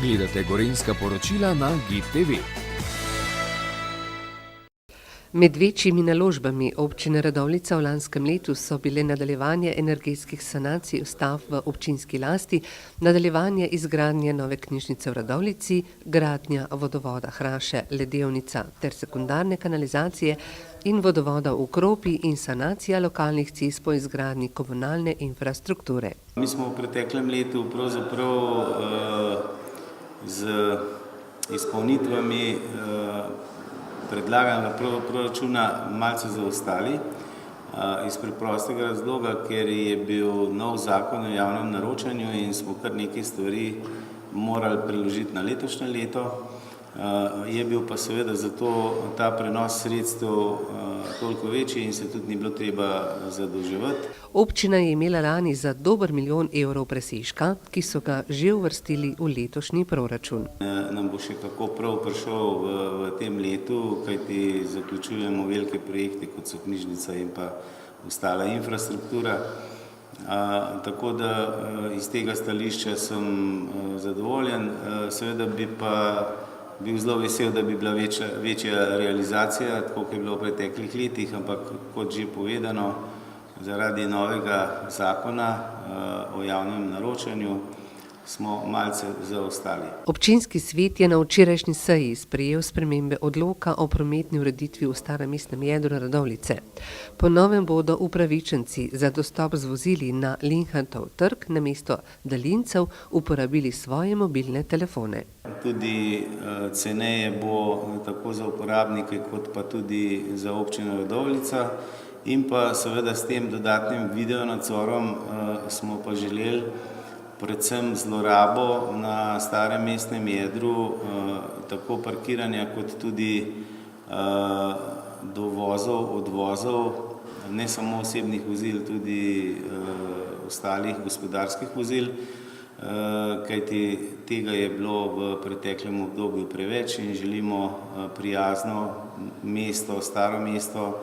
Gledate Gorenjska poročila na GID TV. Med večjimi naložbami občine Radovljica v lanskem letu so bile nadaljevanje energetskih sanacij stavb v občinski lasti, nadaljevanje izgradnje nove knjižnice v Radovljici, gradnja vodovoda Hraše-Ledevnica ter sekundarne kanalizacije in vodovoda v Kropi in sanacija lokalnih cest po izgradnji komunalne infrastrukture. Mi smo v preteklem letu pravzaprav z izpolnitvami predlaganega proračuna malce zaostali iz preprostega razloga, ker je bil nov zakon o javnem naročanju in smo kar nekaj stvari morali preložiti na letošnje leto. Je bil pa seveda zato ta prenos sredstev toliko večji in se tudi ni bilo treba zadolževati. Občina je imela lani za dober milijon evrov presežka, ki so ga že uvrstili v letošnji proračun. Nam bo še kako prav prišel v tem letu, kajti zaključujemo velike projekte, kot so knjižnica in pa ostala infrastruktura. Tako da iz tega stališča sem zadovoljen. Seveda bi pa bil zelo vesel, da bi bila večja realizacija, tako kot je bilo v preteklih letih, ampak kot že povedano, zaradi novega zakona o javnem naročanju smo malce zaostali. Občinski svet je na včerajšnji seji sprejel spremembe odloka o prometni ureditvi v starem mestnem jedru Radovljice. Po novem bodo upravičenci za dostop z vozili na Linhartov trg namesto daljincev uporabili svoje mobilne telefone. Tudi ceneje bo tako za uporabnike, kot pa tudi za občino Radovljica. In pa seveda s tem dodatnim videonadzorom smo pa želeli predvsem zlorabo na starem mestnem jedru, tako parkiranja kot tudi dovozov, odvozov, ne samo osebnih vozil, tudi ostalih gospodarskih vozil, kajti tega je bilo v preteklem obdobju preveč in želimo prijazno mesto, staro mesto,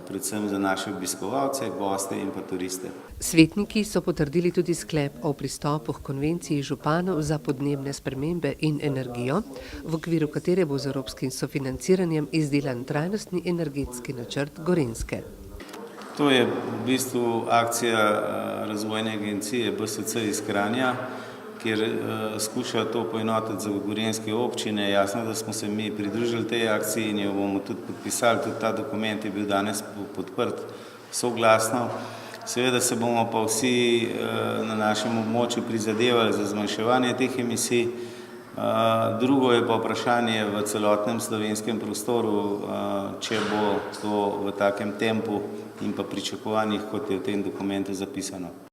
predvsem za naše obiskovalce, goste in pa turiste. Svetniki so potrdili tudi sklep o pristopu k konvenciji županov za podnebne spremembe in energijo, v okviru katere bo z evropskim sofinanciranjem izdelan trajnostni energetski načrt Gorenjske. To je v bistvu akcija Razvojne agencije BSC iz Kranja, kjer skuša to poenotiti za gorenjske občine. Jasno, da smo se mi pridružili tej akciji in jo bomo tudi podpisali. Tudi ta dokument je bil danes podprt soglasno. Seveda se bomo pa vsi na našem območju prizadevali za zmanjševanje teh emisij. Drugo je pa vprašanje v celotnem slovenskem prostoru, če bo to v takem tempu in pa pričakovanjih, kot je v tem dokumentu zapisano.